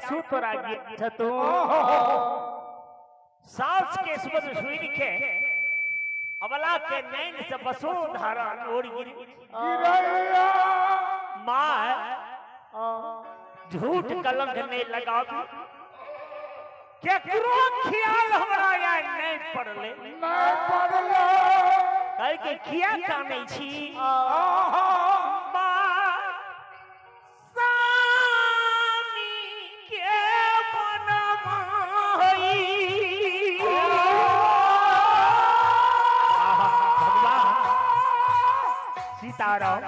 आंसू तोरा गिरत तो सास के सुबह सुई के अबला के नैन से बसो धारा नोर गिरैया मां झूठ कलंक नहीं लगाबी केकरो ख्याल हमरा या नहीं पड़ले कह के किया कानै छी सीताराम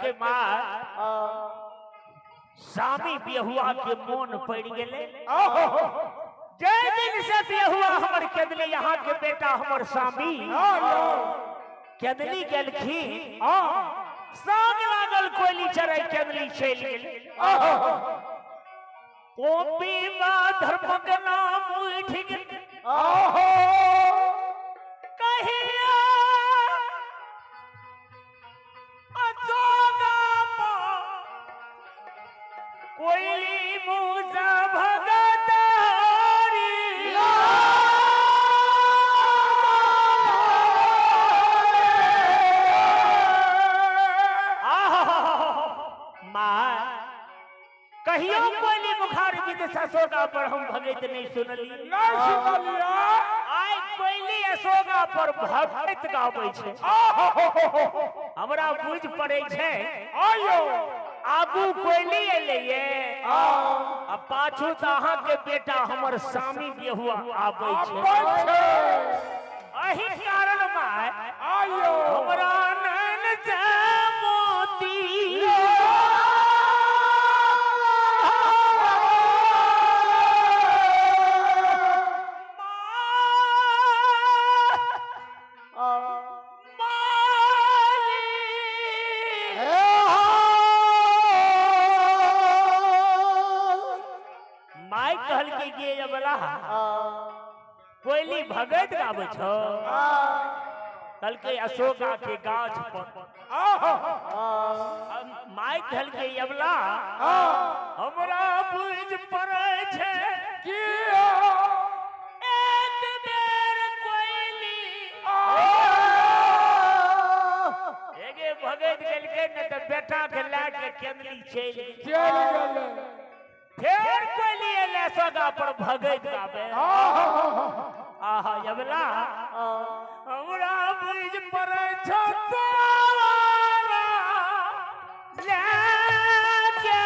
के मां स्वामी बिहुआ के मोन पड़ गेले जय दिन से बिहुआ हमर केदली यहाँ के बेटा हमर स्वामी केदली गेलखिन संग लागल कोयली चढ़ै केदली चल गेल कोपी मा धर्मक नाम उठ गेल कहिया कोयली मुझा भगत कहियो कोयली बुखार गीत ससोगा पर हम भगत नहीं सुनली आइ कोयली असोगा पर भगत गाबै छै हमरा बुझ पड़ै छै आयो आगू कोयली एले ये आ पाछू त अहाँ के बेटा हमर स्वामी बिहुआ आबै छै एही कारण माय आयो हमरा नैन से मोती कोयली भगत गाबै छौ कल के अशोका के गाछ पर माय कहल के अबला हमरा बुझ पड़ै छै कि एक बेर कोयली एगे भगत गेल के न त बेटा के ला के केदली चल गेल फिर कोयली एले सोगा पर भगत गाबे आहा यबला हमरा बुझ पड़ै छौ तोरा लेके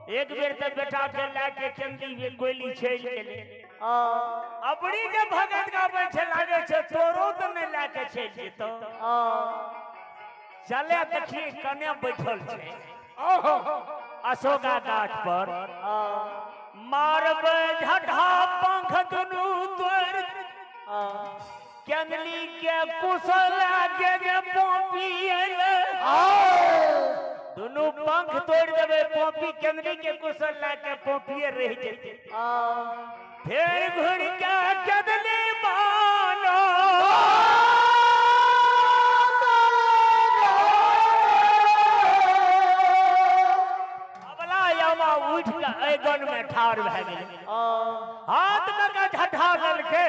एक बेर तो बेटा के लाके केंद्री में कोयली छेल गेले अपनी जे भगत गाबै छे लागे छे तोरो तो नहीं लाके छेल जेतो चले देखिए कने बैठल छे अशोका गाछ पर मारबे झटहा पंख दुनु तोड़ केंद्री के कुशल लागे जे पोपियल दोनों पंख तोड़ देवे पोपी केंद्री के कुशल लाके पोपिए रह जेते फिर घुड़ के केंद्री मानो अबला यामा उठ के ऐगन में ठाड़ भ गेल हाथ में का झटहा ललके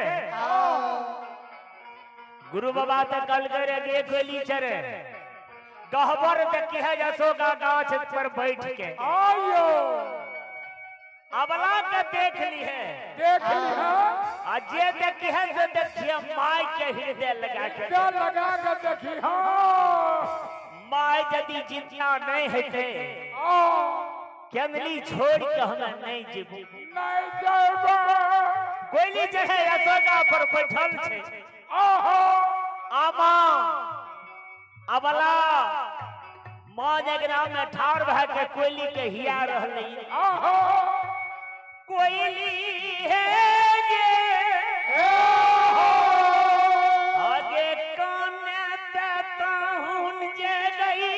गुरु बाबा तो कल करे गे गोली चरे गहबर देखी है अशोका गाछ पर बैठ के आयो अबला के देख ली है आ जे देखी है जो देखिए माय के हृदय लगा के देखी माय यदि जितना नहीं हेते केंद्री छोड़ के हमें नहीं जीबू नहीं जाबो गोली चढ़े अशोका पर बैठल छे आमा अबला मां जगरा में ठाड़ भा के कोयली के हिया रहले कोयली है जे आगे काने देता हूं जे गई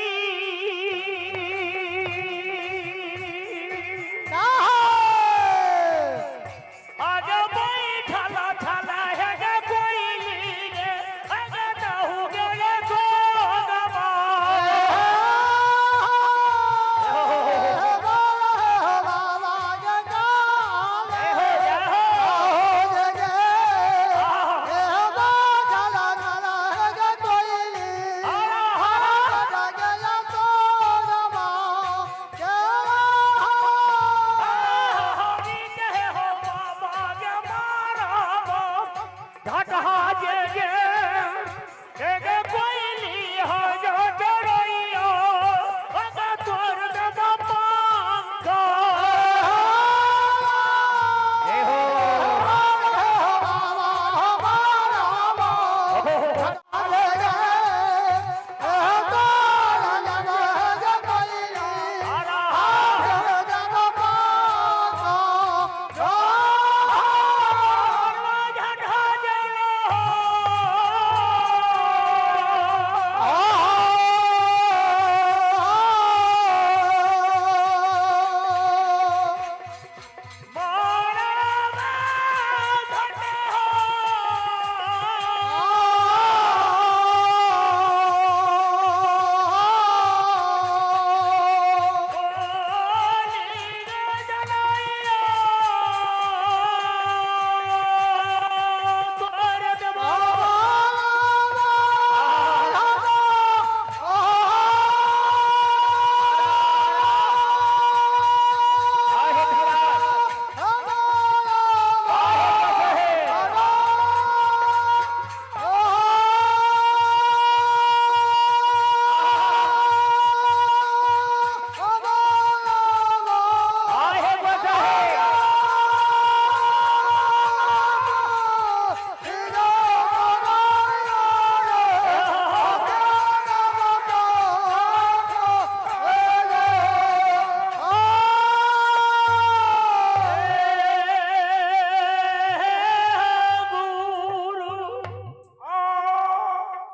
आगे बैठला ठला है गे कोयली गे आगे दहु गे गोगबा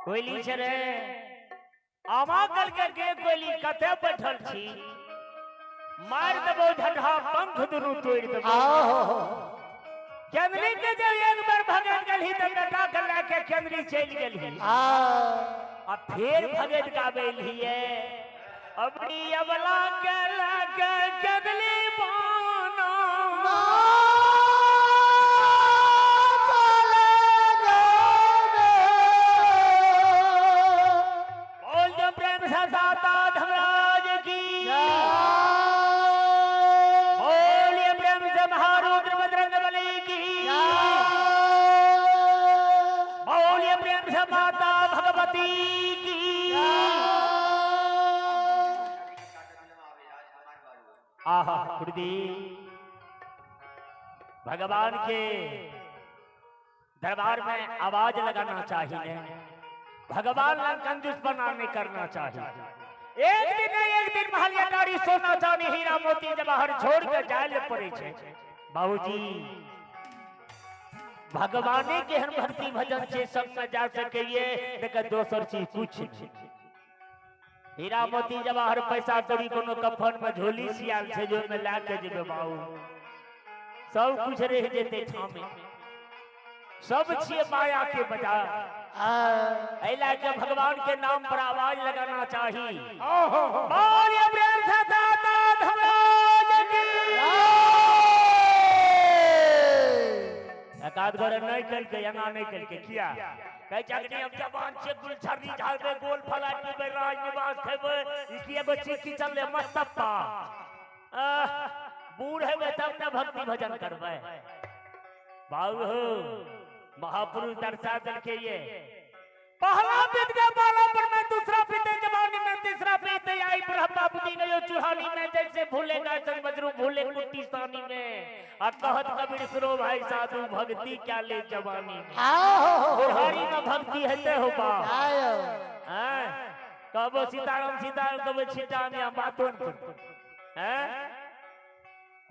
कोयली छरे आमा कल के कोयली कते बैठल छी मार देबो झटहा पंख दुनु तोड़ देबो केंद्री के जब एक बार भगत गलही त बेटा के लाके केंद्री चल गेलही आ फिर भगत गाबेली है अपनी अबला के लाके केंद्री बाना दाता धर्मराज की बोलिए प्रेम से महारुद्र बजरंग बली की बोलिए प्रेम से माता भगवती की आहा गुरुदेव, भगवान के दरबार में आवाज लगाना चाहिए, भगवान ला कंजूसपना नहीं करना चाहिए। एक दिन महलिया गाड़ी सोना चांदी हीरा मोती जवाहर छोड़ के जाए पड़े छे। बाबूजी भगवाने के हम भक्ति भजन से सब में जा सके, लेकिन दोसर चीज कुछ नहीं। हीरा मोती जवाहर पैसा कभी कोनो कफन में झोली सियाल छे जो में ला के जेबे बाबू, सब कुछ रह जेते ठामे, सब छिए माया के बाजार। ऐला के भगवान के नाम पर आवाज लगाना चाहिए। बोलिए प्रेम से दाता धर्मराज की। एकाध बार नहीं कल के यहाँ नहीं कल के किया कह जगनी अब जवान से गुल छर्री झाड़बे गोल फलाट में राज निवास खेबे इसकी एगो चिट्ठी चल ले मस्तप्पा बूढ़ है तब न भक्ति भजन करबे। बाबू महापुरुष दर्शा दल के ये पहला बीत गया बालापुर में, दूसरा बीते जवानी में, तीसरा बीते आई बुढ़ापा बुद्धि गयो चुहानी में, जैसे भूलेगा संग बजरू भूले कुटी सानी में। और कहत कबीर सुनो भाई साधु भक्ति क्या ले जवानी में, बुढ़ारी में भक्ति है हो बा कबो सीताराम सीताराम कबो छिटा में बातों हैं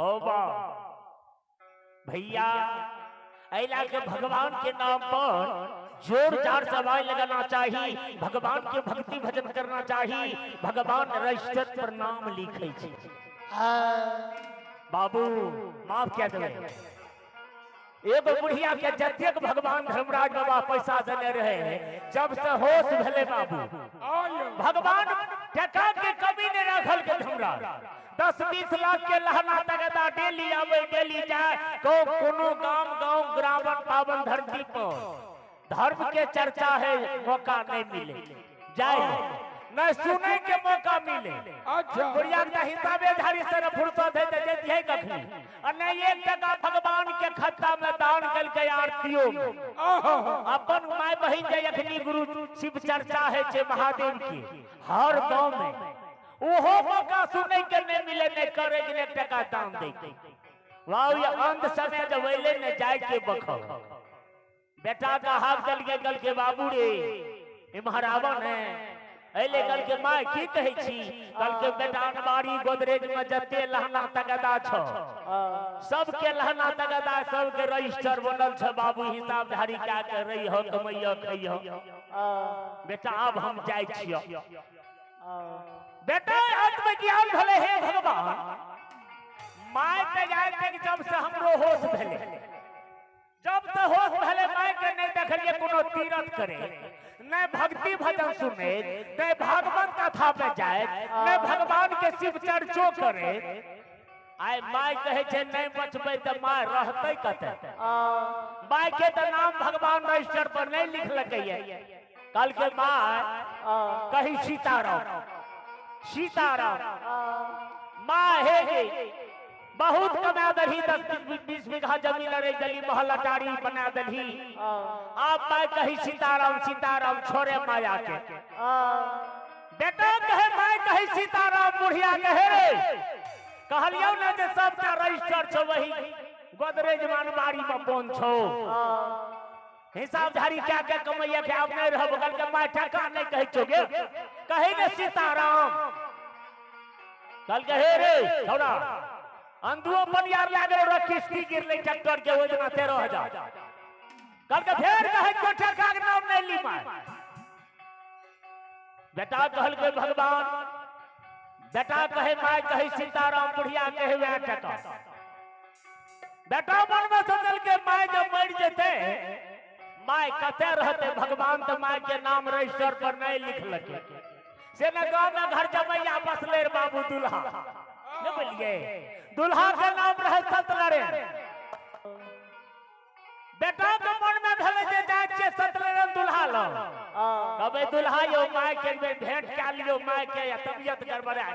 हो बा भैया। ऐला के भगवान के नाम पर जोरदार से आवाज लगाना चाहिए, भगवान के भक्ति भजन करना चाहिए। भगवान रजिस्टर पर नाम लिखे छे। बाबू माफ क्या देवे, एगो बुढ़िया के जतेक भगवान धर्मराज बाबा पैसा देने रहे, जब से होश भेले बाबू भगवान टका के कमी ने रखल के धर्मराज 10-20 लाख के लहना तगदा डेली आवे डेली जाए तो कोनो गांव ग्रामन पावन धरती पर धर्म के चर्चा है, मौका नहीं मिले जाए न सुने के मौका मिले। अच्छा बुढ़िया के हिसाबे धारी से फुर्सत है तो देती है कखनी और नहीं 1 टका भगवान के खत्ता में दान कल के आरतियों अपन माय बहन जे अखनी गुरु शिव चर्चा है जे महादेव की हर गांव में ओहो मौका सुने के नहीं मिले, नहीं करे के 1 टका दान दे। वाह ये अंत समय जब वेले न जाए के बखो बेटा का हाथ दल के गल के बाबू रे इमहरावन है ऐले गल के माय की कहे छी, कल के बेटा अनबारी गोदरेज में जते लहना तगदा छ सब के लहना तगदा सब के रजिस्टर बनल छ बाबू, हिसाब धारी क्या कर रही हो कमैया खइयो बेटा अब हम जाय छियो। बेटा अंत में ज्ञान भले हे भगवान माय पे जाय के जब से हमरो होश भेले, जब से होश भेले माय के नहीं देखलिए कोनो तीरथ करे, न भक्ति भजन सुने, न भागवत कथा पे जाए, न भगवान के शिव चर्चो करे। आय माय कहे छे नहीं बचबे त माय रहते कते, माय के त नाम भगवान रजिस्टर पर नहीं लिख लकैये। कल के माय कही सीताराम सीताराम माँ हे बहुत कमा दही 10-20 बीघा जमीन रही गली महल अटारी बना दही। आप माय कही सीताराम सीताराम छोड़े माया के बेटा कहे माय कही सीताराम बुढ़िया कहे रे कहलियो न जे सबटा रजिस्टर छ वही गोदरेज मानबारी में बोन छो हिसाब धारी क्या क्या कमैया के आप नहीं रह बगल के माय ठका नहीं कहे छोगे कहे ने सीताराम कल कहे रे थोड़ा अंधुओं पर यार लागे रो किस्ती गिर ले ट्रैक्टर के वजन 13,000 कल के फेर कहे को ठका के नाम नहीं ली माय बेटा कहल के भगवान बेटा कहे माय कहे सीताराम बुढ़िया कहे वे ठका बेटा मन में सोचल के माय जब मर जेते माय कते रहते भगवान तो माय के नाम रजिस्टर पर नहीं लिख लगे से न गांव में घर जमैया बसले बाबू दुल्हा न बोलिए दुल्हा के नाम रहे सतनारायण बेटा के मन में भले जे जाय छे सतनारायण दुल्हा लो कबे दुल्हा यो माय के भेंट का लियो माय के तबियत गड़बड़ा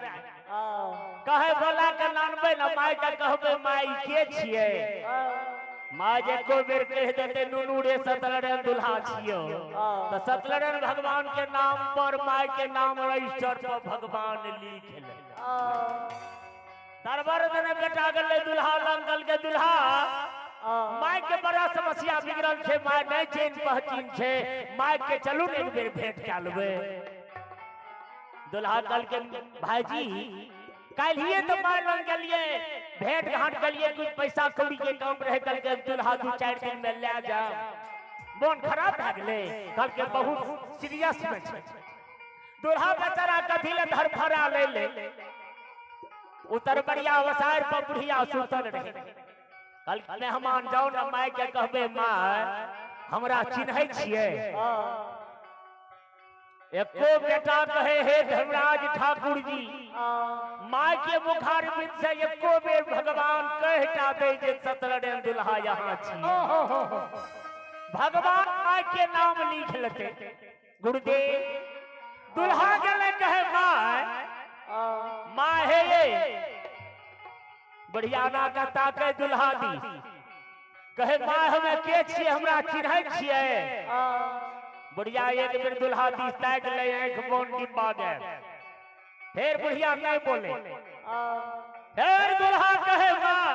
कहे भला के नानबे न माय के कहबे माय के छिए माँ जे को बेर कह देते नुनू रे सतनारायण दुल्हा छियो तो सतनारायण भगवान के नाम पर माय के नाम रजिस्टर पर भगवान लिख ले तरबर ने बेटा गले दुल्हा लंगल के दुल्हा माय के बड़ा समस्या बिगड़ल छे माय नहीं चैन पहचान छे माय के चलू ने एक बेर भेंट कर लेबे दुल्हा कल के भाईजी कालिए तो माय लंग गेलिए भेंट घाट कलिए कुछ पैसा कौड़ी के काम रहे कल के दुल्हा 2-4 दिन में ले जा मन खराब भ गेले कल के बहुत सीरियस में छे दुल्हा बेचारा कथी ले धरफड़ा ले उतर बढ़िया वसार पर बुढ़िया सुतल रहे कल मेहमान जाओ ना माय के कहबे माय हमरा चिन्है छियै एको बेटा कहे हे धर्मराज ठाकुर जी माय के मुखार में से एको बेर भगवान कहता दे जे सतरडे दुल्हा यहाँ छी भगवान माय के नाम लिख लेते गुरुदेव दुल्हा गेले कहे माय माँ है ये बढ़िया ना का ताके दुल्हा दी कहे माँ हमें के छिए हमरा चिन्है छिए बढ़िया एक बेर दुल्हा दी ताक ले आंख बोन डिब्बा गए फिर बढ़िया नहीं बोले फिर दुल्हा कहे माँ